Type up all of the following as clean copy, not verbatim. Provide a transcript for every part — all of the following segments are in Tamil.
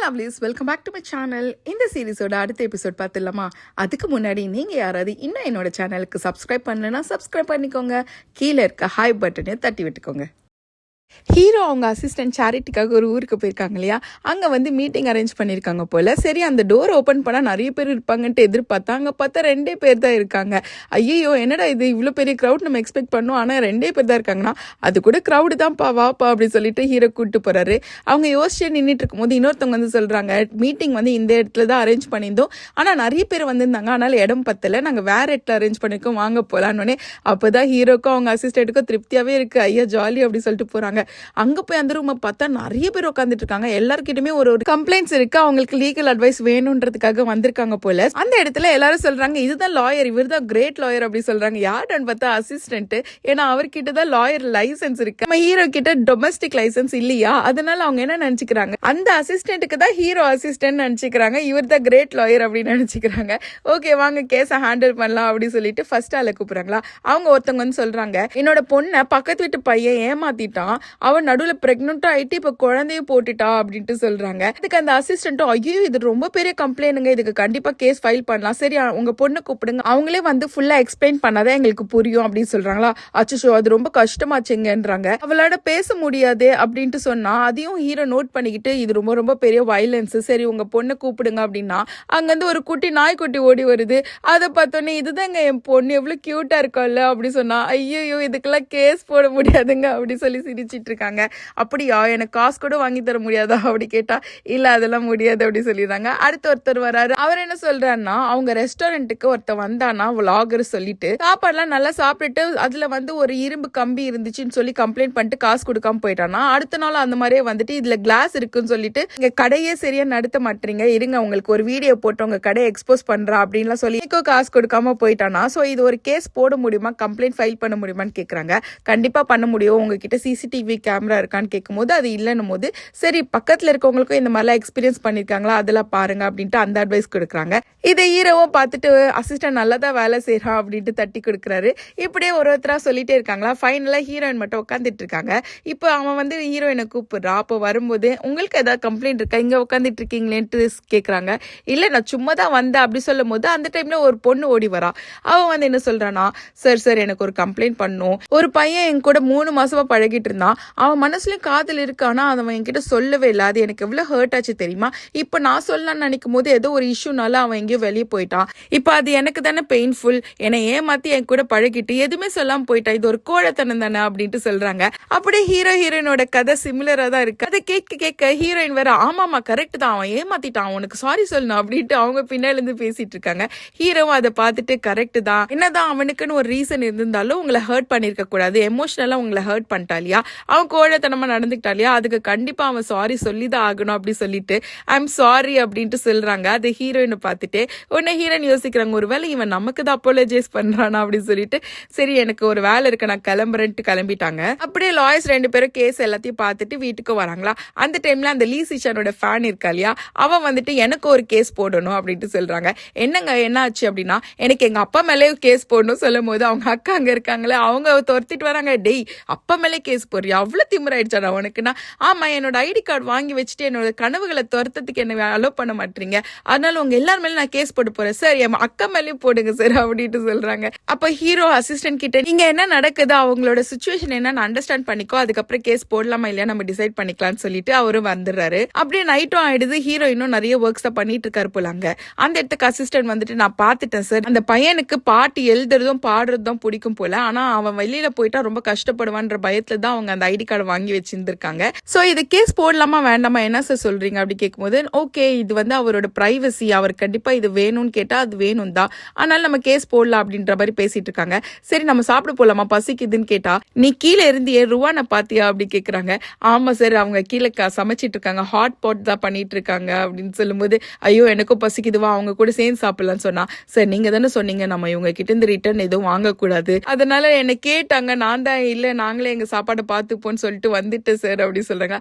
Lovelies, welcome back to my channel. இந்த சீரிஸோட அடுத்த எபிசோட் பார்த்துடலாமா? அதுக்கு முன்னாடி நீங்கள் யாராவது இன்னும் என்னோட சேனலுக்கு சப்ஸ்கிரைப் பண்ணலைன்னா சப்ஸ்கிரைப் பண்ணிக்கோங்க. கீழே இருக்க ஹாய் பட்டனை தட்டி விட்டுக்கோங்க. ஹீரோ அவங்க அசிஸ்டன்ட் சேரிட்டிக்காக ஒரு ஊருக்கு போயிருக்காங்க இல்லையா, அங்கே வந்து மீட்டிங் அரேஞ்ச் பண்ணியிருக்காங்க போல். சரி, அந்த டோர் ஓப்பன் பண்ணால் நிறைய பேர் இருப்பாங்கன்ட்டு எதிர்பார்த்தா அங்கே பார்த்தா 2 பேர் தான் இருக்காங்க. ஐயோ, என்னடா இது, இவ்வளோ பெரிய க்ரௌட் நம்ம எக்ஸ்பெக்ட் பண்ணோம், ஆனால் 2 பேர் தான் இருக்காங்கன்னா அது கூட க்ரௌடு தான்ப்பா, வாப்பா அப்படின்னு சொல்லிட்டு ஹீரோ கூப்பிட்டு போகிறாரு. அவங்க யோசிச்சு நின்றுட்டு இருக்கும்போது இன்னொருத்தவங்க வந்து சொல்கிறாங்க, மீட்டிங் வந்து இந்த இடத்துல தான் அரேஞ்ச் பண்ணியிருந்தோம், ஆனால் நிறைய பேர் வந்திருந்தாங்க, ஆனால் இடம் பத்தலை, நாங்கள் வேறு இடத்துல அரேஞ்ச் பண்ணியிருக்கோம், வாங்க போகலான்னொன்னே. அப்போ தான் ஹீரோக்கும் அவங்க அசிஸ்டண்ட்டுக்கும் திருப்தியாகவே இருக்குது. ஐயா ஜாலி அப்படி சொல்லிட்டு போகிறாங்க. அங்க போய் அந்த ரூமை பார்த்தா நிறைய பேர் உட்காந்துட்டு இருக்காங்க. எல்லாருக்கிட்டுமே ஒரு கம்ப்ளைண்ட்ஸ் இருக்கு, அவங்களுக்கு லீகல் அட்வைஸ் வேணும்ன்றதுக்காக வந்திருக்காங்க போல. அந்த இடத்துல எல்லாரும் சொல்றாங்க, இதுதான் லாயர், இவர் தான் கிரேட் லாயர் அப்படி சொல்றாங்க. யாருன்னு பார்த்தா அசிஸ்டன்ட். ஏன்னா அவர்கிட்ட தான் லாயர் லைசன்ஸ் இருக்கு, நம்ம ஹீரோ கிட்ட டொமஸ்டிக் லைசன்ஸ் இல்லையா. அதனால அவங்க என்ன நினைச்சுக்கிறாங்க, அந்த அசிஸ்டன்ட்டுக்கு தான் ஹீரோ அசிஸ்டன்ட் நினைச்சுக்கிறாங்க, இவர் தான் கிரேட் லாயர் அப்படின்னு நினைச்சுக்கிறாங்க. ஓகே, வாங்க கேஸை ஹேண்டில் பண்ணலாம் அப்படின்னு சொல்லிட்டு ஃபர்ஸ்ட் ஆளை கூப்பிடுறாங்களா. அவங்க ஒருத்தவங்க வந்து சொல்றாங்க, என்னோட பொண்ணை பக்கத்து வீட்டு பையன் ஏமாத்திட்டான், அவன் நடுவில் பிரெக்னென்ட் ஆயிட்டு இப்ப குழந்தையும் போட்டுட்டா அப்படின்ட்டு சொல்றாங்க. இதுக்கு அந்த அசிஸ்டன்ட்டும், ஐயோ இது ரொம்ப பெரிய கம்ப்ளைண்ட்டுங்க, இதுக்கு கண்டிப்பா கேஸ் ஃபைல் பண்ணலாம், சரி உங்க பொண்ணு கூப்பிடுங்க, அவங்களே வந்து ஃபுல்லா எக்ஸ்பிளைன் பண்ணாதான் எங்களுக்கு புரியும் அப்படின்னு சொல்றாங்களா. அச்சோ, அது ரொம்ப கஷ்டமாச்சுங்கன்றாங்க. அவளோட பேச முடியாது அப்படின்ட்டு சொன்னா அதையும் ஹீரோ நோட் பண்ணிக்கிட்டு, இது ரொம்ப ரொம்ப பெரிய வயலன்ஸ், சரி உங்க பொண்ணு கூப்பிடுங்க அப்படின்னா அங்கிருந்து ஒரு குட்டி நாய்க்குட்டி ஓடி வருது. அதை பார்த்தோன்னே, இதுதாங்க என் பொண்ணு, எவ்வளவு கியூட்டா இருக்கல்ல அப்படி சொன்னா, ஐயோ இதுக்கெல்லாம் கேஸ் போட முடியாதுங்க அப்படி சொல்லி சிரிச்சிட்டு இருக்காங்க. அப்படியா, எனக்கு காசு கூட வாங்கி தர முடியாதா அப்படி கேட்டா, இல்ல அதெல்லாம் முடியாது அப்படி சொல்லிடுறாங்க. அடுத்த ஒருத்தர் வராரு. அவர் என்ன சொல்றாருன்னா, அவங்க ரெஸ்டாரண்ட்டுக்கு ஒருத்தர் வந்தானா விளாகர் சொல்லிட்டு சாப்பாடுலாம் நல்லா சாப்பிட்டுட்டு அதுல வந்து ஒரு இரும்பு கம்பி இருந்துச்சுன்னு சொல்லி கம்ப்ளைண்ட் பண்ணிட்டு காசு கொடுக்காம போயிட்டானா. அடுத்த நாள் அந்த மாதிரியே வந்துட்டு இதுல கிளாஸ் இருக்குன்னு சொல்லிட்டு இங்க கடையே சரியா நடத்த மாட்டீங்க, இருங்க உங்களுக்கு ஒரு வீடியோ போட்டு உங்க கடையை எக்ஸ்போஸ் பண்றா அப்படின்லாம் சொல்லி காசு கொடுக்காம போயிட்டானா. சோ இது ஒரு கேஸ் போட முடியுமா, கம்ப்ளைண்ட் ஃபைல் பண்ண முடியுமான்னு கேக்குறாங்க. கண்டிப்பா பண்ண முடியும், உங்ககிட்ட சிசிடிவி கேமரா இருக்கான்னு கேட்கும்போது அது இல்லைன்னும் போது, சரி பக்கத்துல இருக்கவங்களுக்கும் இந்த மாதிரிலாம் எக்ஸ்பீரியன்ஸ் பண்ணிருக்காங்களா அதெல்லாம் பாருங்க அப்படின்ட்டு அந்த அட்வைஸ் கொடுக்குறாங்க. இதை ஹீரோவும் பார்த்துட்டு அசிஸ்டன்ட் நல்லதா வேலை செய்யறான் அப்படின்ட்டு தட்டி கொடுக்குறாரு. இப்படியே ஒருத்தரா சொல்லிட்டே இருக்காங்களா. ஃபைனலா ஹீரோயின் மட்டும் உட்காந்துட்டு இருக்காங்க. இப்போ அவன் வந்து ஹீரோயினை கூப்பிடுறா. அப்போ வரும்போது, உங்களுக்கு ஏதாவது கம்ப்ளைண்ட் இருக்கா, இங்க உட்காந்துட்டு இருக்கீங்களேன்ட்டு கேட்குறாங்க. இல்லை நான் சும்மா தான் வந்தேன் அப்படி சொல்லும் போது அந்த டைம்ல ஒரு பொண்ணு ஓடி வரா. அவன் வந்து என்ன சொல்றானா, சார் எனக்கு ஒரு கம்ப்ளைண்ட் பண்ணும், ஒரு பையன் என் கூட 3 மாசமா பழகிட்டு இருந்தான், அவன் மனசுலயும் காதல் இருக்கானா, அவன் என்கிட்ட சொல்லவே இல்லை, அது எனக்கு எவ்வளவு ஹர்ட் ஆச்சு தெரியுமா. இப்ப நான் சொல்லலாம்னு நினைக்கும் போது ஏதோ ஒரு இஷ்யூனால அவன் எங்கேயோ வெளியே போயிட்டான், இப்ப அது எனக்கு தானே பெயின்ஃபுல், என்னை ஏமாத்தி என் கூட பழகிட்டு எதுவுமே சொல்லாம போயிட்டான், இது ஒரு கோழத்தனம் தானே அப்படின்ட்டு சொல்றாங்க. அப்படியே ஹீரோயினோட கதை சிமிலரா தான் இருக்கு. அதை கேட்க ஹீரோயின் வேற, ஆமாமா கரெக்ட் தான், அவன் ஏமாத்திட்டான், உனக்கு சாரி சொல்லணும் அப்படின்ட்டு அவங்க பின்னால இருந்து பேசிட்டு இருக்காங்க. ஹீரோவும் அதை பார்த்துட்டு, கரெக்ட் தான், என்னதான் அவனுக்குன்னு ஒரு ரீசன் இருந்திருந்தாலும் உங்களை ஹர்ட் பண்ணிருக்க கூடாது, எமோஷனலா உங்களை ஹர்ட் பண்ணிட்டாலியா, அவன் கோழத்தனமா நடந்துக்கிட்டாலியா, அதுக்கு கண்டிப்பா அவன் சாரி சொல்லிதான் ஆகணும் அப்படி சொல்லிட்டு ஐம் சாரி அப்படின்ட்டு சொல்றாங்க. அது ஹீரோயினை பார்த்துட்டு உடனே ஹீரோயின் யோசிக்கிறாங்க, ஒருவேளை இவன் நமக்கு தான் அப்பாலஜைஸ் பண்றானா அப்படின்னு சொல்லிட்டு, சரி எனக்கு ஒரு வேலை இருக்கு நான் கிளம்புறேன்ட்டு கிளம்பிட்டாங்க. அப்படியே லாயர்ஸ் 2 பேரும் கேஸ் எல்லாத்தையும் பார்த்துட்டு வீட்டுக்கு வராங்களா. அந்த டைம்ல அந்த லீ சிஷனோட ஃபேன் இருக்கா இல்லையா, அவன் வந்துட்டு எனக்கு ஒரு கேஸ் போடணும் அப்படின்ட்டு சொல்றாங்க. என்னங்க என்ன ஆச்சு அப்படின்னா, எனக்கு எங்க அப்பா மேலே கேஸ் போடணும் சொல்லும் போது அவங்க அக்கா அங்க இருக்காங்களே அவங்க துரத்திட்டு வராங்க. டெய் அப்பா மேலே கேஸ் போடுறியா, அவ்வளவு திமிராயிடுச்சா உனக்குன்னா. ஆமா, என்னோட ஐடி கார்டு வாங்கி வச்சுட்டு என்னோட கனவுகளை துரத்துறதுக்கு என்ன அலோவ் பண்ண மாட்டீங்க, அதனால உங்க எல்லார் மேலும் நான் கேஸ் போட்டு போறேன் சார், என் அக்கா மேலேயும் போடுங்க சார் அப்படின்ட்டு சொல்றாங்க. அப்ப ஹீரோ அசிஸ்டன்ட் கிட்ட, நீங்க என்ன நடக்குது, அவங்களோட சிச்சுவேஷன் என்னன்னு அண்டர்ஸ்டாண்ட் பண்ணிக்கோ, அதுக்கப்புறம் கேஸ் போடலாமா இல்லையா நம்ம டிசைட் பண்ணிக்கலாம்னு சொல்லிட்டு அவரும் வந்துடுறாரு. அப்படியே நைட்டும் ஆயிடுது. ஹீரோ இன்னும் நிறைய ஒர்க்ஸ் தான் பண்ணிட்டு இருக்காரு போலாங்க. அந்த இடத்துக்கு அசிஸ்டன்ட் வந்துட்டு, நான் பாத்துட்டேன் சார், அந்த பையனுக்கு பாட்டு எழுதுறதும் பாடுறதும் பிடிக்கும் போல, ஆனா அவன் வெளியில போயிட்டா ரொம்ப கஷ்டப்படுவான்ற பயத்துல தான் அவங்க அந்த ஐடி கார்டு வாங்கி வச்சிருந்திருக்காங்க. சோ இது கேஸ் போடலாமா வேண்டாமா என்ன சார் சொல்றீங்க அப்படி கேட்கும்போது, ஓகே இது வந்து அவரோட பிரைவசி, அவர் கண்டிப்பா இது வேணும்னு கேட்டா அது வேணும் தான், அதனால நம்ம கேஸ் போடலாம் அப்படின்ற மாதிரி பேசிட்டு இருக்காங்க. சரி நம்ம சாப்பிட போலாமா, பசிக்குதுன்னு கேட்டா, நீ கீழே இருந்தியே ருவானை பாத்தியா அப்படி கேக்குறாங்க. ஆமா சார், அவங்க கீழே சமைச்சிட்டு இருக்காங்க, ஹாட் பாட் தான் பண்ணிட்டு இருக்காங்க அப்படின்னு சொல்லும்போது, ஐயோ எனக்கும் பசிக்குதுவா, அவங்க கூட சேர்ந்து சாப்பிடலாம்னு சொன்னா, சார் நீங்க தானே சொன்னீங்க நம்ம இவங்க கிட்ட இருந்து ரிட்டர்ன் எதுவும் வாங்கக்கூடாது, அதனால என்ன கேட்டாங்க, நான் தான் இல்ல நாங்களே எங்க சாப்பாடை பார்த்து பார்த்துப்போன்னு சொல்லிட்டு வந்துட்டு சார் அப்படி சொல்கிறாங்க.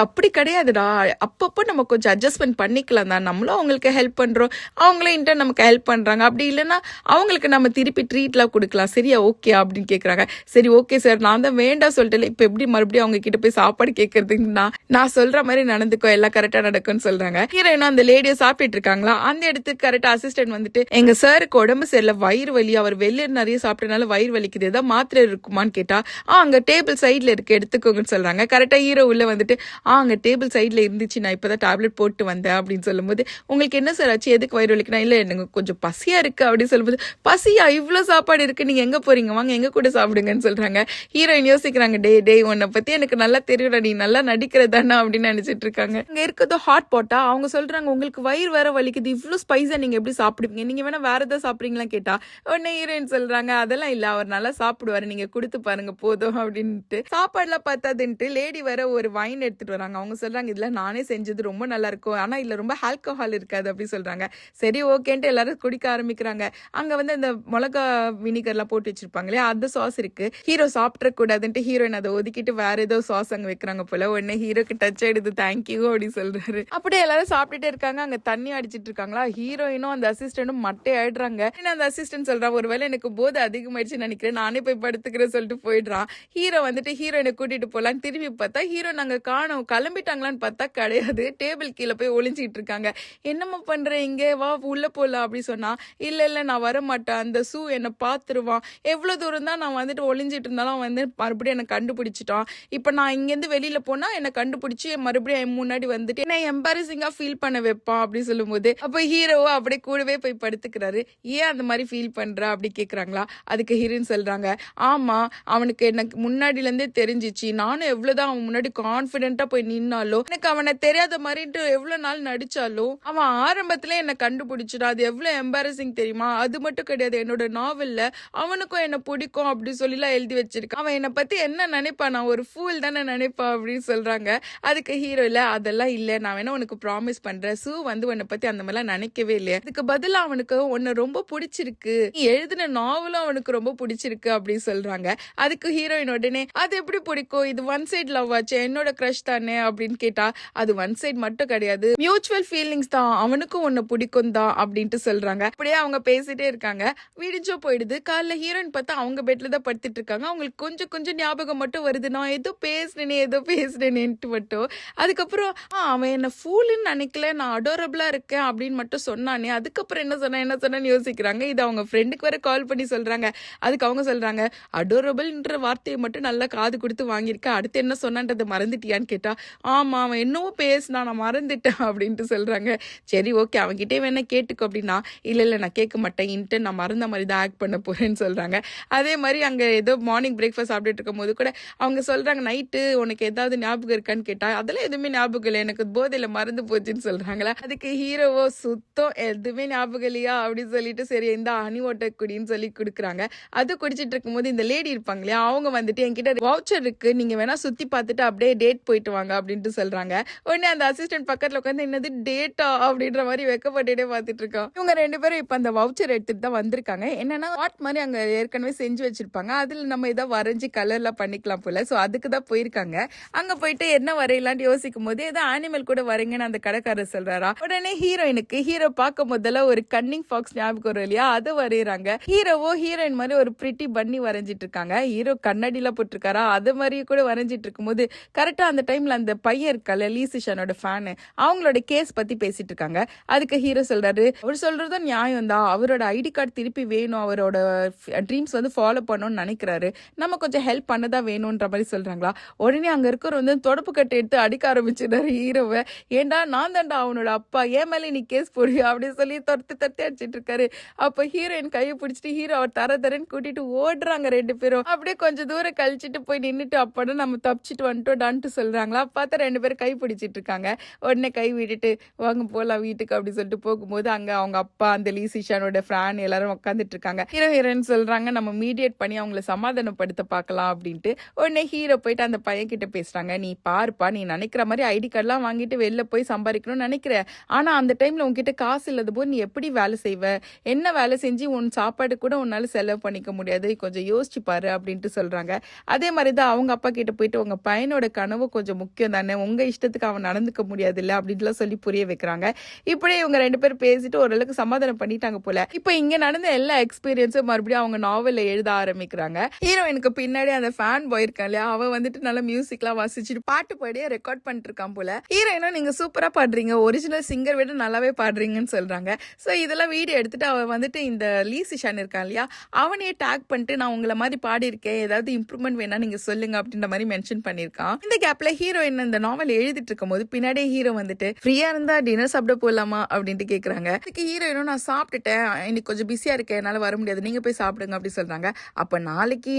அப்படி கிடையாதுடா, அப்பப்போ நம்ம கொஞ்சம் அட்ஜஸ்ட்மெண்ட் பண்ணிக்கலாம் தான். நம்மளும் அவங்களுக்கு ஹெல்ப் பண்ணுறோம், அவங்களும் இன்டர் நமக்கு ஹெல்ப் பண்ணுறாங்க. அப்படி இல்லைன்னா அவங்களுக்கு நம்ம திருப்பி ட்ரீட்லாம் கொடுக்கலாம். சரியா ஓகே அப்படின்னு கேட்குறாங்க. சரி ஓகே சார், நான் தான் வேண்டாம் சொல்லிட்டு இப்போ எப்படி மறுபடியும் அவங்க கிட்ட போய் சாப்பாடு கேட்கறதுக்கு நான் சொல்கிற மாதிரி நடந்துக்கோ, எல்லாம் கரெக்டாக நடக்கும்னு சொல்கிறாங்க. ஹீரோயினும் அந்த லேடியை சாப்பிட்டுட்டு இருக்காங்களா, அந்த இடத்துக்கு கரெக்டாக அசிஸ்டன்ட் வந்துட்டு எங்கள் சாருக்கு உடம்பு சரியில்லை, வயிறு வலி, அவர் வெளியே நிறைய சாப்பிட்டனால வயிறு வலிக்குது, ஏதாவது மாத்திரை இருக்குமான்னு கேட்டா அங்கே டேபிள் சைடில் இருக்கு எடுத்துக்கோங்கன்னு சொல்கிறாங்க. கரெக்டாக ஹீரோ உள்ள வந்துட்டு அங்கே டேபிள் சைடில் இருந்துச்சு, நான் இப்போ தான் டேப்லெட் போட்டு வந்தேன் அப்படின்னு சொல்லும்போது உங்களுக்கு என்ன சார் ஆச்சு, எதுக்கு வயிறு வலிக்குனா, இல்லை எனக்கு கொஞ்சம் பசியாக இருக்குது அப்படின்னு சொல்லும்போது பசியா, இவ்வளோ சாப்பாடு இருக்குது, நீங்கள் எங்கே போகிறீங்க, வாங்க எங்கே கூட சாப்பிடுங்கன்னு சொல்கிறாங்க. ஹீரோயின் யோசிக்கிறாங்க, டே உன்னை பற்றி எனக்கு நல்லா தெரியும், நீ நல்லா நடிக்கிறதானா அப்படின்னு நினைச்சிட்டு இருக்காங்க. அங்க இருக்கிறது ஹாட் பாட்டா, அவங்க சொல்றாங்க உங்களுக்கு வயிறு வேற வலிக்குது, இவ்வளவு ஸ்பைஸா நீங்க எப்படி சாப்பிடுவீங்க, நீங்க வேணா வேற ஏதாவது சாப்பிடுறீங்களா கேட்டா உடனே ஹீரோயின் சொல்றாங்க, அதெல்லாம் இல்ல, அவர் நல்லா சாப்பிடுவாரு, நீங்க கொடுத்து பாருங்க போதும் அப்படின்ட்டு. சாப்பாடுலாம் பார்த்தாதுன்ட்டு லேடி வேற ஒரு வைன் எடுத்துட்டு வராங்க. அவங்க சொல்றாங்க இதுல நானே செஞ்சது ரொம்ப நல்லா இருக்கும், ஆனா இல்ல ரொம்ப ஆல்கஹால் இருக்காது அப்படி சொல்றாங்க. சரி ஓகேன்ட்டு எல்லாரும் குடிக்க ஆரம்பிக்கிறாங்க. அங்க வந்து இந்த மிளகா வினிகர்லாம் போட்டு வச்சிருப்பாங்க இல்லையா, அந்த சாஸ் இருக்கு. ஹீரோ சாப்பிட கூடாதுன்ட்டு ஹீரோயின் அதை ஒதுக்கிட்டு வேற ஏதோ சாஸ் அங்க வைக்கிறாங்க போல. உடனே ஹீரோக்கு டச் ஆயிடுது, தேங்க்யூ அப்படி சொல்றாரு. அப்படியே எல்லாரும் சாப்பிட்டுட்டே இருக்காங்க. அங்க தண்ணி அடிச்சிட்டு இருக்காங்களா, ஹீரோயினும் அந்த அசிஸ்டன்டும் மட்டை ஆயிடுறாங்க. அந்த அசிஸ்டன்ட் சொல்றான், ஒருவேளை எனக்கு போது அதிகமாயிடுச்சுன்னு நினைக்கிறேன், நானே போய் படுத்துக்கிறேன் சொல்லிட்டு போயிடுறான். ஹீரோ வந்துட்டு ஹீரோயினை கூட்டிட்டு போலான்னு திரும்பி பார்த்தா ஹீரோ நாங்க காணோம், கிளம்பிட்டாங்களான்னு பார்த்தா கிடையாது, டேபிள் கீழே போய் ஒளிஞ்சிட்டு இருக்காங்க. என்னம்மா பண்ற, இங்கே வா உள்ள போலாம் அப்படி சொன்னா, இல்ல நான் வர மாட்டேன், அந்த சூ என்னை பார்த்துருவான், எவ்வளவு தூரம் தான் நான் வந்துட்டு ஒளிஞ்சிட்டு இருந்தாலும் வந்து மறுபடியும் என்னை கண்டுபிடிச்சிட்டான், இப்ப நான் இங்கேருந்து வெளியில போனா என்னை கண்டுபிடிச்சி மறுபடியும் என் முன்னாடி வந்துட்டு என்ன எம்பாரசிங்கா ஃபீல் பண்ண வைப்பான் அப்படி சொல்லும்போது அப்ப ஹீரோவோ அப்படியே கூடவே போய் படுத்துக்கிறாரு. ஏன் அந்த மாதிரி ஃபீல் பண்ற அப்படி கேக்குறாங்களா. அதுக்கு ஹீரோயின் சொல்றாங்க, ஆமா அவனுக்கு எனக்கு முன்னாடில இருந்தே தெரிஞ்சிச்சு, நானும் எவ்வளவுதான் அவன் முன்னாடி கான்பிடென்ட்டா போய் நின்னாலோ, எனக்கு அவனை தெரியாத மாதிரிட்டு எவ்வளவு நாள் நடிச்சாலும் அவன் ஆரம்பத்துல என்ன கண்டுபிடிச்சிட்டா, அது எவ்வளவு எம்பாரசிங் தெரியுமா. அது மட்டும் கிடையாது, என்னோட நாவல்ல அவனுக்கும் என்ன பிடிக்கும் அப்படி சொல்லிலாம் எழுதி வச்சிருக்கான், அவன் என்னை பத்தி என்ன நினைப்பா, நான் ஒரு ஃபூல் தானே நினைப்பா அப்படின்னு சொல்றாங்க. அதுக்கு ஹீரோ இல்ல அதெல்லாம் இல்ல, நான் வேணா உனக்கு ப்ராமிஸ் பண்றேன், சூ வந்து உன்னை பத்தி அந்த மாதிரிலாம் நினைக்கவே இல்லையா, அதுக்கு பதிலா அவனுக்கு உன்னை ரொம்ப பிடிச்சிருக்கு, நீ எழுதின நாவலும் அவனுக்கு ரொம்ப பிடிச்சிருக்கு அப்படின்னு சொல்றாங்க. அதுக்கு ஹீரோயின் உடனே அது எப்படி பிடிக்கும், இது ஒன் சைட் லவ் ஆச்சு, என்னோட கிரஷ் தானே அப்படின்னு கேட்டா அது ஒன் சைட் மட்டும் கிடையாது, மியூச்சுவல் ஃபீலிங்ஸ் தான், அவனுக்கும் உன்னை பிடிக்கும் தான் அப்படின்ட்டு சொல்றாங்க. அப்படியே அவங்க பேசிட்டே இருக்காங்க. விடிஞ்சோ போயிடுது. காலைல ஹீரோயின் பார்த்தா அவங்க பெட்ல தான் படுத்துட்டு இருக்காங்க. அவங்களுக்கு கொஞ்சம் கொஞ்சம் ஞாபகம் மட்டும் வருது, நான் ஏதோ பேசினேன்ட்டு மட்டும். அதுக்கப்புறம் அவன் என்ன ஃபூல்னு நினைக்கல, நான் அடோரபிளா இருக்கேன் அப்படின்னு மட்டும் சொன்னானே, அதுக்கப்புறம் என்ன சொன்னேன்னு யோசிக்கிறாங்க. இது அவங்க ஃப்ரெண்டுக்கு வேற கால் பண்ணி சொல்றாங்க. அதுக்கு அவங்க சொல்றாங்க, அடோரபிள்ன்ற வார்த்தையை மட்டும் நல்லா காது கொடுத்து வாங்கியிருக்க, அடுத்து என்ன சொன்னான்றதை மறந்துட்டியான்னு கேட்டா, ஆமா அவன் என்னவோ பேசினா நான் மறந்துட்டேன் அப்படின்ட்டு சொல்றாங்க. சரி ஓகே அவன்கிட்டே வேணா கேட்டுக்கோ அப்படின்னா, இல்ல நான் கேட்க மாட்டேன், இன்ட்டு நான் மறந்த மாதிரி தான் ஆக்ட் பண்ண போறேன்னு சொல்றாங்க. அதே மாதிரி அங்க ஏதோ மார்னிங் பிரேக்ஃபாஸ்ட் சாப்பிட்டுட்டு இருக்கும் போது கூட அவங்க சொல்றாங்க, நைட்டு உனக்கு ஏதாவது ஞாபகம் இருக்கான்னு கேட்டா அதெல்லாம் எதுவுமே ஞாபகம் இல்லை, எனக்கு போதையில மறந்து போச்சுன்னு சொல்றாங்களா. அதுக்கு ஹீரோவோ சுத்தம் எதுவுமே ஞாபகம் இல்லையா அப்படின்னு சொல்லிட்டு சரி இந்த ஹனி வாட்டர் குடின்னு சொல்லி கொடுக்குறாங்க. அது குடிச்சிட்டு இருக்கும்போது இந்த லேடி இருப்பாங்க இல்லையா, அவங்க வந்துட்டு என்கிட்ட வவுச்சர் இருக்கு, நீங்க வேணா சுத்தி பார்த்துட்டு அப்படியே டேட் போயிட்டு வாங்க அப்படின்ட்டு சொல்றாங்க. உடனே அந்த அசிஸ்டன்ட் பக்கத்துல உட்காந்து என்னது டேட்டா அப்படின்ற மாதிரி வெக்கப்பட்டுட்டே பார்த்துட்டு இருக்கோம். இவங்க ரெண்டு பேரும் இப்ப அந்த வவுச்சர் எடுத்துட்டு தான் வந்திருக்காங்க. என்னன்னா வாட் மாதிரி அங்க ஏற்கனவே செஞ்சு வச்சிருப்பாங்க, அதுல நம்ம ஏதாவது வரைஞ்சி கலர்லாம் பண்ணிக்கலாம் போல. சோ அதுக்கு தான் போயிருக்காங்க. அங்க போயிட்டு என்ன வரையலான்னு யோசிக்கும் போது ஏதோ அனிமல் கூட வரைங்கன்னு அந்த கடைக்காரர் சொல்றாரா. உடனே ஹீரோயினுக்கு ஹீரோ பார்க்க முதல்ல ஒரு கன்னிங் ஃபாக்ஸ் ஞாபகம் வரும் இல்லையா, அது வரையறாங்க. ஹீரோவோ ஹீரோயின் மாதிரி ஒரு பிரிட்டி பண்ணி வரைஞ்சிட்டு இருக்காங்க. ஹீரோ கண்ணாடியில போட்டிருக்காரா, அது மாதிரி கூட வரைஞ்சிட்டு இருக்கும்போது கரெக்டா அந்த டைம்ல அந்த பையன் இருக்கல லீசிஷனோட ஃபேனு, அவங்களோட கேஸ் பத்தி பேசிட்டு இருக்காங்க. அதுக்கு ஹீரோ சொல்றாரு, அவர் சொல்றதும் நியாயம் தான், அவரோட ஐடி கார்டு திருப்பி வேணும், அவரோட ட்ரீம்ஸ் வந்து ஃபாலோ பண்ணணும்னு நினைக்கிறாரு, நம்ம கொஞ்சம் ஹெல்ப் பண்ணதான் வேணும்ன்ற மாதிரி சொல்றாங்களா. உடனே அங்க இருக்கிற வந்து தொடப்பு கட்டை எடுத்து அடிக்க ஆரம்பிச்சிடாரு ஹீரோவை. ஏண்டா நான் தாண்டா அவனோட அப்பா, ஏன் மேலே நீ கேஸ் போடு அப்படின்னு சொல்லி தட்டி அடிச்சிட்டு இருக்காரு. அப்ப ஹீரோயின் கையை பிடிச்சிட்டு ஹீரோ அவர் தரன்னு கூட்டிட்டு ஓடுறாங்க ரெண்டு பேரும். அப்படியே கொஞ்சம் தூரம் கழிச்சிட்டு போய் நின்றுட்டு அப்பட நம்ம தப்பிச்சிட்டு வந்துட்டோம்டான்ட்டு சொல்றாங்களா. பார்த்தா ரெண்டு பேரும் கை பிடிச்சிட்டு இருக்காங்க. உடனே கை விட்டுட்டு வாங்க போலாம் வீட்டுக்கு அப்படி சொல்லிட்டு போகும்போது அங்க அவங்க அப்பா அந்த லீசிஷானோட ஃப்ரான் எல்லாரும் உட்காந்துட்டு இருக்காங்க. ஹீரோயின் சொல்றாங்க, நம்ம மீடியேட் பண்ணி அவங்கள சமாதானப்படுத்த பார்க்கலாம் அப்படின்ட்டு. உடனே ஹீரோ போயிட்டு அந்த பையன் கிட்ட பேசுறாங்க, நீ பாருப்பா, நீ நினைக்கிற மாதிரி ஐடி கார்டெலாம் வாங்கிட்டு வெளில போய் சம்பாதிக்கணும்னு நினைக்கிற, ஆனா அந்த டைம்ல உன்கிட்ட காசு இல்லாத போது நீ எப்படி வேலை செய்வ, என்ன வேலை செஞ்சு உன் சாப்பாடு கூட உன்னால செலவு பண்ணிக்க முடியாது, கொஞ்சம் யோசிச்சு பாரு அப்படின்ட்டு சொல்றாங்க. அதே மாதிரிதான் அவங்க அப்பா கிட்ட போயிட்டு உங்க பையனோட கனவு கொஞ்சம் முக்கியம் தானே, உங்க இஷ்டத்துக்கு அவன் நடந்துக்க முடியாது இல்ல அப்படின்ட்டுலாம் சொல்லி புரிய வைக்கிறாங்க. இப்படியே இவங்க 2 பேரும் பேசிட்டு ஓரளவுக்கு சமாதானம் பண்ணிட்டாங்க போல. இப்போ இங்க நடந்த எல்லா எக்ஸ்பீரியன்ஸும் மறுபடியும் அவங்க நாவல்ல எழுத ஆரம்பிக்கிறாங்க. ஹீரோயினுக்கு பின்னாடி அந்த ஃபேன் பாய் இருக்கான் இல்லையா, அவன் வந்துட்டு நல்லா மியூசிக்லாம் வாசிச்சுட்டு பாட்டு பாடியே ரெக்கார்ட் பண்ணிட்டு இருக்கான் போல. ஹீரோயினும் நீங்க சூப்பரா பாடுறீங்க, ஒரிஜினல் சிங்கர் விட நல்லாவே பாடுறீங்கன்னு சொல்றாங்க. ஸோ இதெல்லாம் வீடியோ எடுத்துட்டு அவன் வந்துட்டு இந்த லீ சிஷான் இருக்கான் இல்லையா, அவனையே டேக் பண்ணிட்டு நான் உங்களை மாதிரி பாடியிருக்கேன், ஏதாவது இம்ப்ரூவ்மெண்ட் வேணா நீங்க சொல்லுங்க அப்படின்ற மாதிரி மென்ஷன் பண்ணியிருக்கான். இந்த கேப்ல ஹீரோயின் இந்த நாவல் எழுதிட்டு இருக்கும் போது பின்னாடியே ஹீரோ வந்துட்டு ஃப்ரீயா இருந்தா டின்னர் சாப்பிட போலாமா அப்படின்ட்டு கேக்குறாங்க. அதுக்கு ஹீரோயினும் நான் சாப்பிட்டுட்டேன், இன்னைக்கு கொஞ்சம் பிஸியா இருக்கேன், என்னால வர முடியாது, நீங்க போய் சாப்பிடுங்க அப்படி சொல்றாங்க. அப்ப நாளைக்கு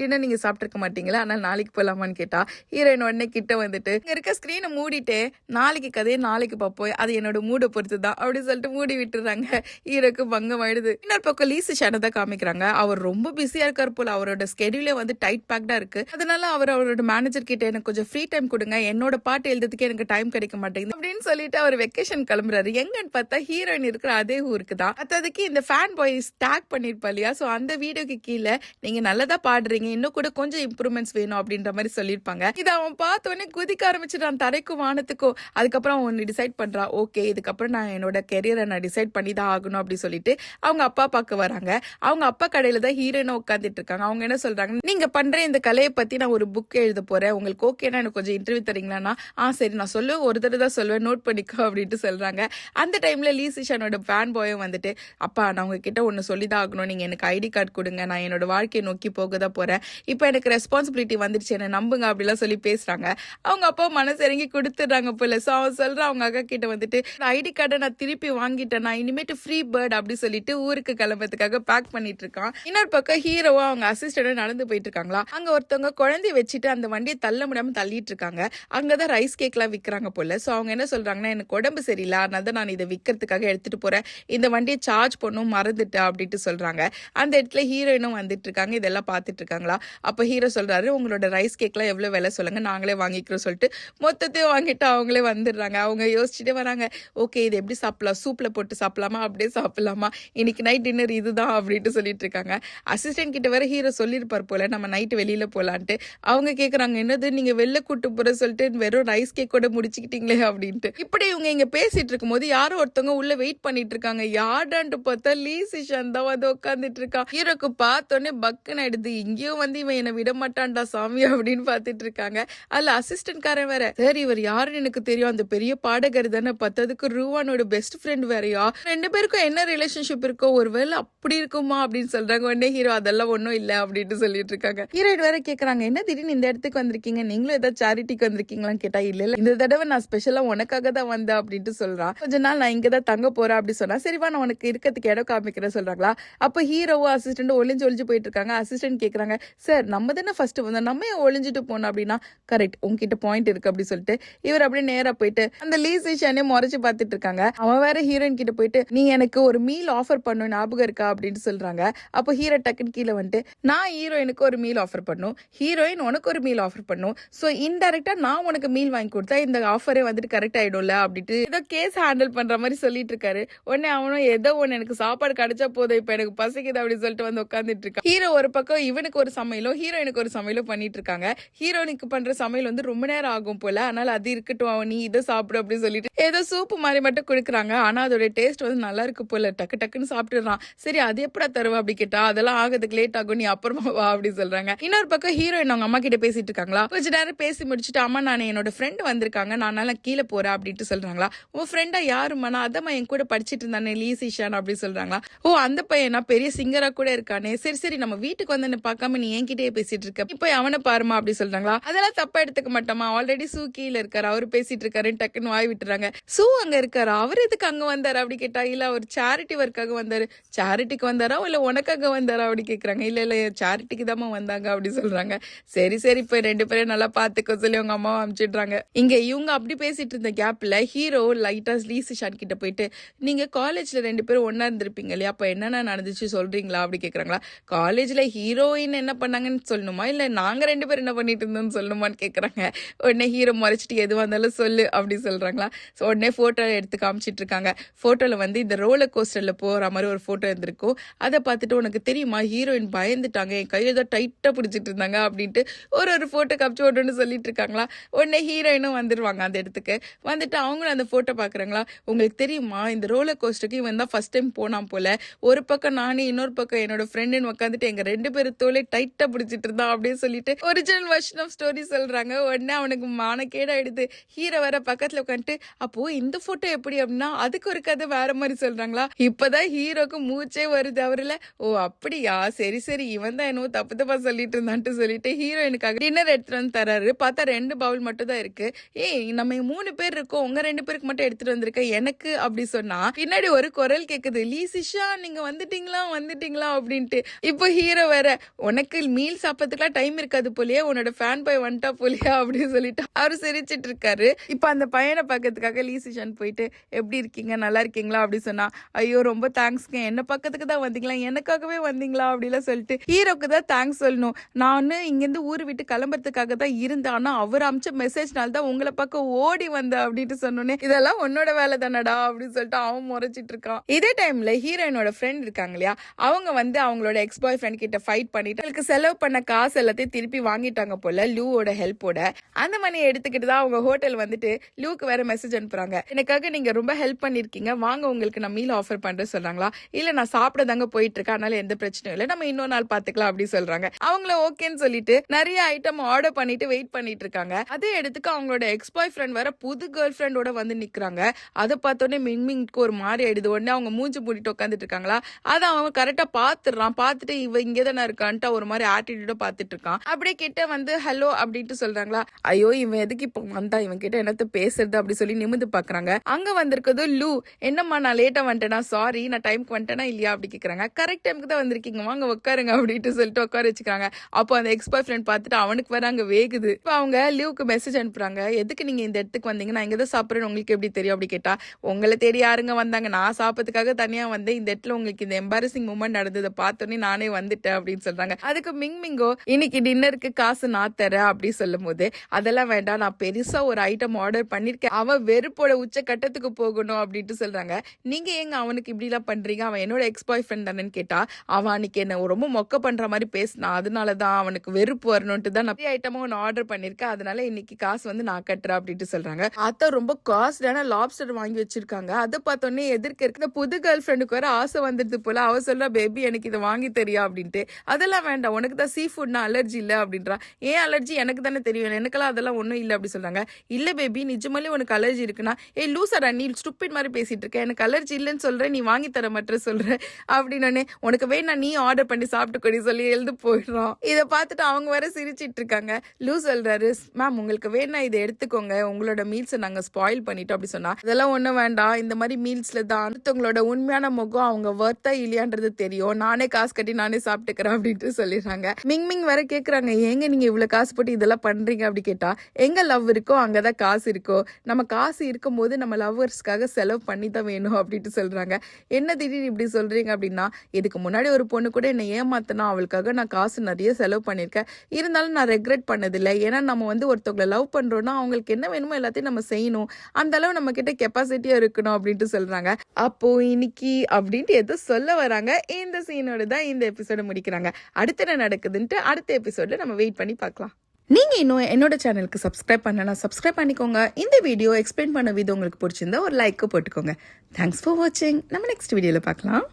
டின்னர் நீங்க சாப்பிட்டுருக்க மாட்டீங்களா, அதனால நாளைக்கு போலாமான்னு கேட்டா ஹீரோயின் உடனே கிட்ட வந்துட்டு இங்க இருக்க ஸ்கிரீனை மூடிட்டு நாளைக்கு கதையை நாளைக்கு பார்ப்போம், அது என்னோட மூட பொறுத்து தான் அப்படின்னு சொல்லிட்டு மூடி விட்டுறாங்க. ஹீரோக்கு பங்கம் ஆயிடுது. இன்னொரு பக்கம் லீசு ஷானை காமிக்கிறாங்க. அவர் ரொம்ப பிஸியா இருக்காரு போல, அவரோட ஸ்கெடியூலே வந்து டைட் பேக்டா இருக்கு. அதனால அவரோட மேனேஜர் கிட்ட எனக்கு கொஞ்சம் ஃப்ரீ டைம் கொடுங்க, என்னோட பாட்டு எழுதுறதுக்கு எனக்கு டைம் கிடைக்க மாட்டேங்குது அப்படின்னு சொல்லிட்டு அவர் வெக்கேஷன் கிளம்புறாரு. எங்கன்னு பார்த்தா ஹீரோயின் இருக்கிற அதே ஊருக்கு தான். அதுக்கு இந்த ஃபேன் பாய்ஸ் டேக் பண்ணிருப்பா இல்லையா, ஸோ அந்த வீடியோக்கு கீழே நீங்க நல்லதா பாடுறீங்க, இன்னும் கூட கொஞ்சம் இம்ப்ரூவ்மெண்ட்ஸ் வேணும் அப்படின்ற மாதிரி சொல்லியிருப்பாங்க. இதை அவன் பார்த்தோன்னே குதிக்க ஆரம்பிச்சிட்டான் தரைக்கும் வானத்துக்கும். அதுக்கப்புறம் அவன் டிசைட் பண்றா, ஓகே இதுக்கப்புறம் நான் என்னோட கெரியரை நான் டிசைட் பண்ணி தான் ஆகணும் அப்படின்னு சொல்லிட்டு அவங்க அப்பா பார்க்க வராங்க. அவங்க அப்பா கடையில தான் ஹீரோயினும் உட்காந்துட்டு இருக்காங்க. அவங்க என்ன சொல்றாங்க, நீங்க பண்ற இந்த கலையை பத்தி நான் ஒரு புக் எழுத போறேன், உங்களுக்கு ஓகேனா எனக்கு கொஞ்சம் இன்டர்வியூ தரீங்களான்னா, சரி நான் சொல்லுவேன், ஒரு தடவை தான் சொல்லுவேன், நோட் பண்ணிக்கோ அப்படின்ட்டு சொல்றாங்க. அந்த டைம்ல லீ சிஷானோட ஃபேன் பாயும் வந்துட்டு, அப்பா நான் உங்ககிட்ட ஒன்னு சொல்லிதான் ஆகணும், நீங்க எனக்கு ஐடி கார்டு கொடுங்க, நான் என்னோட வாழ்க்கையை நோக்கி போக தான் போறேன், இப்போ எனக்கு ரெஸ்பான்சிபிலிட்டி வந்துருச்சு, என்ன நம்புங்க அப்படிலாம் சொல்லி பேசுறாங்க. அவங்க அப்பா மனசு இறங்கி கொடுத்துடுறாங்க போல. ஸோ அவன் சொல்றான் அவங்க அக்கா கிட்ட வந்துட்டு, ஐடி கார்டை நான் திருப்பி வாங்கிட்டேன், நான் இனிமேட்டு ஃப்ரீ பேர்ட் அப்படி சொல்லிட்டு ஊருக்கு கிளம்புறதுக்காக பேக் பண்ணிட்டு இருக்கான். இன்னொரு பக்கம் ஹீரோவா அவங்க அசிஸ்டன்ட் நடந்து போயிட்டு இருக்காங்களா, அங்க ஒருத்தவங்க குழந்தைய வச்சுட்டு அந்த வண்டியை தள்ள முடியாம தள்ளிட்டு இருக்காங்க. அங்கதான் ரைஸ் கேக் எல்லாம் விற்கிறாங்க போல. ஸோ அவங்க என்ன சொல்றாங்கன்னா, எனக்கு உடம்பு சரியில்லை, அதனால தான் நான் இதை விற்கிறதுக்காக எடுத்துட்டு போறேன், இந்த வண்டியை சார்ஜ் பண்ணும் மறந்துட்டேன் அப்படின்ட்டு சொல்றாங்க. அந்த இடத்துல ஹீரோயினும் வந்துட்டு இருக்காங்க, இதெல்லாம் பார்த்துட்டு இருக்காங்களா. அப்ப ஹீரோ சொல்றாரு, உங்களோட ரைஸ் கேக்லாம் எவ்வளவு விலை சொல்லுங்க, நாங்களே வாங்கிக்கிறோம் சொல்லிட்டு மொத்தத்தையும் வாங்கிட்டு அவங்களே வந்துடுறாங்க. அவங்க யோசிச்சுட்டே வராங்க, ஓகே இது எப்படி சாப்பிடலாம், சூப்ல போட்டு சாப்பிடலாமா, அப்படியே சாப்பிடலாமா, இன்னைக்கு நைட் டின்னர் இதுதான் அப்படின்ட்டு சொல்லிட்டு இருக்காங்க. அசிஸ்டன்ட் கிட்ட வேற ஹீரோ சொல்லியிருப்பார் போல, நம்ம நைட்டு வெளியில போலான்ட்டு. அவங்க கேக்குறாங்க, என்னது நீங்க வெளில கூட்டு போற சொல்லிட்டு வெறும் ரைஸ் கேக்கோட முடிச்சுக்கிட்டீங்களே அப்படின்ட்டு. இப்படி இவங்க இங்க பேசிட்டு இருக்கும் போது யாரோ ஒருத்தவங்க உள்ள வெயிட் பண்ணிட்டு இருக்காங்க. யார்டான்ட்டு பார்த்தா லீ சிஷான் தான் வந்து உட்காந்துட்டு இருக்கான். ஹீரோக்கு பார்த்தோன்னே பக்குன்னு ஆயிடுது, இங்கேயும் வந்து இவன் என்னை விட மாட்டான்டா சாமி அப்படின்னு பார்த்துட்டு இருக்காங்க. அதுல அசிஸ்டன்ட் காரன் வேற, சார் இவர் யாருன்னு எனக்கு தெரியும், அந்த பெரிய பாடகர் தானே, பத்ததுக்கு ரூவானோட பெஸ்ட் ஃப்ரெண்ட் வேறையா, 2 பேருக்கும் என்ன ரிலேஷன்ஷிப் இருக்கோ, ஒருவேளை அப்படி இருக்குமா அப்படின்னு சொல்றாங்க. உடனே ஹீரோ அதெல்லாம் ஒன்றும் இல்லை அப்படின்ட்டு சொல்லிட்டு இருக்காங்க. ஹீரோயின் வேற கேட்கறாங்க, என்ன திடீர்னு இந்த இடத்துக்கு வந்திருக்கீங்க, நீங்களும் ஏதாவது சேரிட்டிக்கு வந்திருக்கீங்களான்னு கேட்டா, இல்ல இல்ல இந்த தடவை நான் ஸ்பெஷலா உனக்காக தான் வந்தேன் அப்படின்ட்டு சொல்றான். கொஞ்ச நாள் நான் இங்க தான் தங்க போறேன் அப்படி சொன்னா, சரிவா நான் உனக்கு இருக்கிறதுக்கு இடம் காமிக்கிறேன் சொல்றாங்களா. அப்ப ஹீரோவும் அசிஸ்டன்ட் ஒளிஞ்சு போயிட்டு இருக்காங்க. அசிஸ்டன்ட் கேட்கறாங்க, சார் நம்ம தானே ஃபர்ஸ்ட் வந்தோம், நம்ம ஏன் ஒளிஞ்சிட்டு போனோம் அப்படின்னா, கரெக்ட் உங்ககிட்ட பாயிண்ட் இருக்கு அப்படி சொல்லிட்டு இவர் அப்படியே நேரா போயிட்டு அந்த லீ சிஷானே முறைச்சு பார்த்துட்டு இருக்காங்க. அவன் வேற ஹீரோயின் கிட்ட போயிட்டு, நீ எனக்கு ஒரு மீல் ஆஃபர் பண்ணும் ஞாபகம் இருக்கா அப்படின்னு சொல்றாங்க. அப்போ ஹீரோ டக்குன்னு கீழே வந்துட்டு, நான் ஹீரோயினுக்கு ஒரு மீல் ஆஃபர் பண்ணும், ஹீரோயின் உனக்கு ஒரு மீல் ஆஃபர் பண்ணும், ஸோ இன்டெரக்டா நான் உனக்கு மீல் வாங்கி கொடுத்தா இந்த ஆஃபரே வந்துட்டு கரெக்ட் ஆயிடும்ல அப்படின்ட்டு ஏதோ கேஸ் ஹேண்டில் பண்ற மாதிரி சொல்லிட்டு இருக்காரு. உடனே அவனும் ஏதோ ஒன்னு எனக்கு சாப்பாடு கிடைச்சா போதும், இப்ப எனக்கு பசிக்குது அப்படின்னு சொல்லிட்டு வந்து உட்காந்துட்டு இருக்கான். ஹீரோ ஒரு பக்கம் இவனுக்கு ஒரு சமையலும் ஹீரோயினுக்கு ஒரு சமையலும் பண்ணிட்டு இருக்காங்க. ஹீரோயினுக்கு பண்ற சமையல் வந்து ரொம்ப நேரம் ஆகும் போல, அதனால அது இருக்கட்டும், அவன் நீ இதை சாப்பிடு அப்படின்னு சொல்லிட்டு ஏதோ சூப்பு மாதிரி மட்டும் கொடுக்குறாங்க. ஆனா அதோட டேஸ்ட் வந்து நல்லா இருக்கு போல, டக்கு டக்குன்னு சாப்பிட்டுறான். சரி அது எப்படா தருவா அப்படி கேட்டா, அதெல்லாம் ஆகிறதுக்கு லேட் ஆகும், நீ அப்புறமா வா அப்படின்னு சொல்றாங்க. இன்னொரு பக்கம் ஹீரோயின் அவங்க அம்மா கிட்ட பேசிட்டு இருக்காங்களா. கொஞ்ச நேரம் பேசி முடிச்சுட்டு, அம்மா நான் என்னோட ஃப்ரெண்ட் வந்திருக்காங்க, நான் கீழே போறேன் அப்படின்ட்டு சொல்றாங்களா. உன் ஃப்ரெண்டா யாருமா, நான் அதான் என் கூட படிச்சிட்டு இருந்தானே லீ சிஷான் அப்படி சொல்றாங்களா. ஓ அந்த பையனா, பெரிய சிங்கரா கூட இருக்கானே, சரி சரி நம்ம வீட்டுக்கு வந்து பார்க்காம நீ என்கிட்டயே பேசிட்டு இருக்க, இப்போ அவனை பாருமா அப்படி சொல்றாங்களா. அதெல்லாம் தப்பா எடுத்துக்க மாட்டோமா, ஆல்ரெடி சூ கீழே இருக்காரு, அவரு பேசிட்டு இருக்காரு, டக்குன்னு வாய் விட்டுறாங்க. சூ அங்க இருக்காரு, அவர் எதுக்கு அங்க வந்தாரு அப்படி கேட்டா, இல்ல அவர் சேரிட்டி ஒர்க்காக வந்தாரு. சேரிட்டிக்கு வந்தாரா இல்ல உனக்காக வந்தாரா அப்படி கேக்குறாங்க. இல்ல இல்ல சேரிட்டிக்கு தான் வந்தாங்க அப்படி சொல்றாங்க. சரி சரி இப்ப 2 பேரும் நல்லா பாத்துக்க சொல்லி அவங்க அம்மாவை அனுப்பிச்சிடுறாங்க. இங்க இவங்க அப்படி பேசிட்டு இருந்த கேப்ல ஹீரோ லைட்டா லீ சிஷான் கிட்ட போயிட்டு, நீங்க காலேஜ்ல 2 பேரும் ஒன்னா இருந்திருப்பீங்க இல்லையா, அப்ப என்னென்ன நடந்துச்சு சொல்றீங்களா அப்படி கேக்குறாங்களா. காலேஜ்ல ஹீரோயின் என்ன பண்ணாங்கன்னு சொல்லணுமா இல்ல நாங்க 2 பேரும் என்ன பண்ணிட்டு இருந்தோம்னு சொல்லணுமான்னு கேக்குறாங்க. உடனே ஹீரோ மறைச்சிட்டு எதுவா இருந்தாலும் சொல்லு அப்படி சொல்றாங்களா. உடனே போட்டோ எடுத்து காமிச்சிட்டு இருக்காங்க. போட்டோல வந்து இந்த ரோலர் கோஸ்டர்ல போற மாதிரி ஒரு போட்டோ இருந்திருக்கும். அதை பார்த்துட்டு, உனக்கு தெரியுமா ஹீரோயின் பயந்துட்டாங்க, என் கையில தான் டைட்டா பிடிச்சிட்டு இருந்தாங்க அப்படின்னு அப்படின்ட்டு ஒரு ஃபோட்டோ காமிச்சு ஒன்று சொல்லிட்டு இருக்காங்களா. உடனே ஹீரோயினும் வந்துடுவாங்க அந்த இடத்துக்கு. வந்துட்டு அவங்களும் அந்த ஃபோட்டோ பார்க்குறாங்களா. உங்களுக்கு தெரியுமா இந்த ரோலர் கோஸ்டருக்கு இவன் தான் ஃபர்ஸ்ட் டைம் போனான் போல. ஒரு பக்கம் நானே, இன்னொரு பக்கம் என்னோட ஃப்ரெண்டுன்னு உட்காந்துட்டு எங்க 2 பேரு தோலே டைட்டா பிடிச்சிட்டு இருந்தான் அப்படின்னு சொல்லிட்டு ஒரிஜினல் வெர்ஷன் ஆஃப் ஸ்டோரி சொல்றாங்க. உடனே அவனுக்கு மானக்கேடாயிடுது. ஹீரோ வேற பக்கத்துல உட்காந்துட்டு அப்போ இந்த போட்டோ எப்படி அப்படின்னா அதுக்கு ஒரு கதை வேற மாதிரி சொல்றாங்களா. இப்பதான் ஹீரோக்கு மூச்சே வருது அவருல. ஓ அப்படியா, சரி சரி, இவன் தான் என்னவோ தப்பு தப்பா சொல்லிட்டு இருந்தான்ட்டு சொல்லிட்டு ஹீரோயினுக்காக டின்னர் எடுத்துட்டு வந்து தராரு. பார்த்தா 2 பவுல் மட்டும் தான் இருக்கு. ஏய் நம்ம 3 பேர் இருக்கோம், உங்க 2 பேருக்கு மட்டும் எடுத்துட்டு வந்திருக்க எனக்கு அப்படி சொன்னா பின்னாடி ஒரு குரல் கேக்குது, லீசிஷா நீங்க வந்துட்டீங்களா அப்படின்ட்டு. இப்போ ஹீரோ வேற உனக்கு மீல் சாப்பிட்றதுக்குலாம் டைம் இருக்காது போலியே, உன்னோட ஃபேன் பாய் வந்துட்டா போலியா அப்படின்னு சொல்லிட்டு அவரு சிரிச்சிட்டு இருக்காரு. இப்ப அந்த பையனை பார்க்கறதுக்காக லீசிஷான் போயிட்டு எப்படி இருக்கீங்க, நல்லா இருக்கீங்களா அப்படி சொன்னா, ஐயோ ரொம்ப தேங்க்ஸ்ங்க, என்ன பக்கத்துக்கு தான் வந்தீங்களா, எனக்காகவே வந்தீங்களா அப்படிலாம் சொல்லிட்டு ஹீரோக்கு தான் தேங்க்ஸ் சொல்லணும். நான் இங்கேருந்து ஊர் விட்டு கிளம்புறதுக்காக தான் இருந்தேன், ஆனா அவர் அமிச்ச மெசேஜ்னால தான் உங்களை பார்க்க ஓடி வந்தேன் அப்படின்ட்டு சொன்னோன்னே இதெல்லாம் உன்னோட வேலை தானடா அப்படின்னு சொல்லிட்டு அவன் முறைச்சிட்டு இருக்கான். இதே டைம்ல ஹீரோயினோட ஃப்ரெண்ட் இருக்காங்க இல்லையா, அவங்க வந்து அவங்களோட எக்ஸ் பாய் ஃப்ரெண்ட் கிட்ட ஃபைட் பண்ணிட்டு அவங்களுக்கு செலவு பண்ண காசு எல்லாத்தையும் திருப்பி வாங்கிட்டாங்க போல லூவோட ஹெல்ப்போட. அந்த மணியை எடுத்துக்கிட்டு தான் அவங்க ஹோட்டல் வந்துட்டு லூக்கு வேற மெசேஜ் அனுப்புறாங்க, எனக்காக நீங்க ரொம்ப ஹெல்ப் பண்ணிருக்கீங்க, வாங்க உங்களுக்கு நான் மீல் ஆஃபர் பண்றேன் சொல்றாங்களா. இல்ல நான் சாப்பிட தாங்க போயிட்டு இருக்கேன், அதனால எந்த பிரச்சனையும் இல்லை, நம்ம இன்னொரு நாள் பாத்துக்கலாம் அப்படி சொல்றாங்க. அவங்கள ஓகேன்னு சொல்லிட்டு நிறைய ஐட்டம் ஆர்டர் பண்ணிட்டு வெயிட் பண்ணிட்டு இருக்காங்க. அதே இடத்துக்கு அவங்களோட எக்ஸ் பாய் ஃப்ரெண்ட் வேற புது கேர்ள் ஃப்ரெண்டோட வந்து நிக்கிறாங்க. அதை பார்த்தோன்னே மிங்மிங்க்கு ஒரு மாதிரி ஆயிடுது. உடனே அவங்க மூஞ்சி மூடிட்டு உட்காந்துட்டு இருக்காங்களா. அதை அவன் கரெக்டா பாத்துறான். பார்த்துட்டு இவ இங்கே தானே இருக்கான்ட்டு ஒரு மாதிரி ஆட்டிடியூட பாத்துட்டு இருக்கான். அப்படியே கிட்ட வந்து ஹலோ அப்படின்ட்டு சொல்றாங்களா. ஐயோ இவன் எதுக்கு இப்போ வந்தா, இவன் கிட்ட என்னத்த பேசுறது அப்படி சொல்லி நிமிந்து பாக்குறாங்க. அங்க வந்திருக்கதோ லூ. என்னம்மா நான் லேட்டா வந்துட்டேனா, சாரி நான் டைமுக்கு வந்துட்டேனா இல்லையா அப்படி கேக்குறாங்க. கரெக்ட் டைமுக்கு தான் வந்திருக்கீங்க, வாங்க உட்காருங்க அப்படின்ட்டு சொல்லிட்டு உட்கார வச்சுக்கிறாங்க. அப்போ அந்த எக்ஸ் பாய் ஃப்ரெண்ட் பார்த்துட்டு அவனுக்கு வேற அங்க வேகுது. இப்போ அவங்க லூக்கு மெசேஜ் அனுப்புறாங்க, எதுக்கு நீங்க இந்த இடத்துக்கு வந்தீங்க, நான் இங்க தான் சாப்பிடுறேன், உங்களுக்கு எப்படி தெரியும் அப்படி கேட்டா, உங்களை தேடி யாருங்க வந்தாங்க, நான் சாப்பிட்றதுக்காக தனியா வந்து இந்த இடத்துல உங்களுக்கு இந்த எம்பாரசிங் மூமெண்ட் நடந்ததை பார்த்தோன்னே நானே வந்துட்டேன் அப்படின்னு சொல்றாங்க. அதுக்கு மிங்மிங்கோ இன்னைக்கு டின்னருக்கு காசு நான் தரேன் அப்படி சொல்லும் போது, அதெல்லாம் வேண்டாம், நான் பெருசா ஒரு ஐட்டம் ஆர்டர் பண்ணிருக்கேன், அவன் வெறுப்போட உச்ச கட்டத்துக்கு போகணும் அப்படின்ட்டு சொல்றாங்க. நீங்க ஏங்க அவனுக்கு இப்படி எல்லாம் பண்றீங்க, அவன் என்னோட எக்ஸ் பாய் ஃப்ரெண்ட் தானேன்னு கேட்டா, அவன் அன்னைக்கு என்ன ரொம்ப மொக்க பண்ற மாதிரி பேசினா, அதனாலதான் அவனுக்கு வெறுப்பு வரணும்ட்டு தான் நான் ஐட்டமும் ஒன்று ஆர்டர் பண்ணிருக்கேன், அதனால இன்னைக்கு காசு வந்து நான் கட்டுறேன் அப்படின்ட்டு சொல்றாங்க. அத்தை ரொம்ப காஸ்ட்லியான லாப்ஸ்டர் வாங்கி வச்சிருக்காங்க. அதை பார்த்தோன்னே எதிர்க்க இருக்க புது கேர்ள் ஃப்ரெண்டுக்கு வர ஆசை வந்துடுது போல. அவ சொல்றா, பேபி எனக்கு இதை வாங்கி தெரியா அப்படின்ட்டு. அதெல்லாம் வேண்டாம், உனக்கு தான் சீ ஃபுட்னா அலர்ஜி இல்லை அப்படின்றா. ஏன் அலர்ஜி எனக்கு தானே தெரியும், எனக்கெல்லாம் அதெல்லாம் ஒன்றும் இல்லை அப்படி சொல்றாங்க. இல்ல பேபி நிஜமாலே உனக்கு அலர்ஜி இருக்குன்னா, ஏ லூசாடா நீ ஸ்டூபிட் மாதிரி பேசிட்டு இருக்க, எனக்கு அலர்ஜி இல்லைன்னு சொல்றேன், நீ வாங்கி தர மாட்டேற சொல்ற அப்படின்னு. உனக்கு வேணா நீ ஆர்டர் பண்ணி சாப்பிட்டுக்கொடி சொல்லி எழுந்து போயிடுறான். இதை பார்த்துட்டு அவங்க வேற சிரிச்சிட்டு இருக்காங்க. லூ சொல்றாரு, மேம் உங்களுக்கு வேணா இதை எடுத்துக்கோங்க, உங்களோட மீல்ஸை நாங்க ஸ்பாயில் பண்ணிட்டோம் அப்படி சொன்னா, இதெல்லாம் ஒண்ணும் வேண்டாம், இந்த மாதிரி மீல்ஸ்ல தான் அடுத்தவங்களோட உண்மையான முகம் அவங்க வர்த்தா இல்லையான்றது தெரியும், நானே காசு கட்டி நானே சாப்பிட்டுக்கிறேன் அப்படின்ட்டு சொல்லிடுறாங்க. மிங்மிங் வேற கேக்குறாங்க, ஏங்க நீங்க இவ்வளவு காசு போட்டு இதெல்லாம் பண்றீங்க அப்படி கேட்டா, எங்க லவ் இருக்கோ அங்கதான் காசு இருக்கோ, நம்ம காசு இருக்கும் போது நம்ம லவ்வர்ஸ்க்காக செலவு பண்ணி தான் வேணும் அப்படின்ட்டு சொல்றாங்க. என்ன திடீர்னு இப்படி சொல்றீங்க அப்படின்னா, இதுக்கு முன்னாடி ஒரு பொண்ணு கூட என்னை ஏமாத்தினா, அவளுக்காக நான் காசு நிறைய செலவு பண்ணிருக்கேன், இருந்தாலும் நான் ரெக்ரெட் பண்ணதில்லை, ஏன்னா நம்ம வந்து ஒருத்தவங்களை லவ் பண்றோம்னா அவங்களுக்கு என்ன வேணுமோ எல்லாத்தையும் நம்ம செய்யணும், அந்த அளவு நம்ம கிட்ட கெப்பாசிட்டியா இருக்கணும் அப்படின்ட்டு சொல்றாங்க. அப்போ இன்னைக்கு அப்படின்ட்டு எதோ சொல்ல வராங்க. இந்த சீனோட தான் இந்த எபிசோட முடிக்கிறாங்க. அடுத்து என்ன நடக்குதுன்ட்டு அடுத்த எபிசோட்ல நம்ம வெயிட் பண்ணி பார்க்கலாம். நீங்க இன்னும் என்னோட சேனலுக்கு சப்ஸ்கிரைப் பண்ணனா சப்ஸ்கிரைப் பண்ணிக்கோங்க. இந்த வீடியோ எக்ஸ்பிளைன் பண்ண விதம் உங்களுக்கு பிடிச்சிருந்தா ஒரு லைக் போட்டுக்கோங்க. தேங்க்ஸ் ஃபார் வாட்சிங். நம்ம நெக்ஸ்ட் வீடியோல பார்க்கலாம்.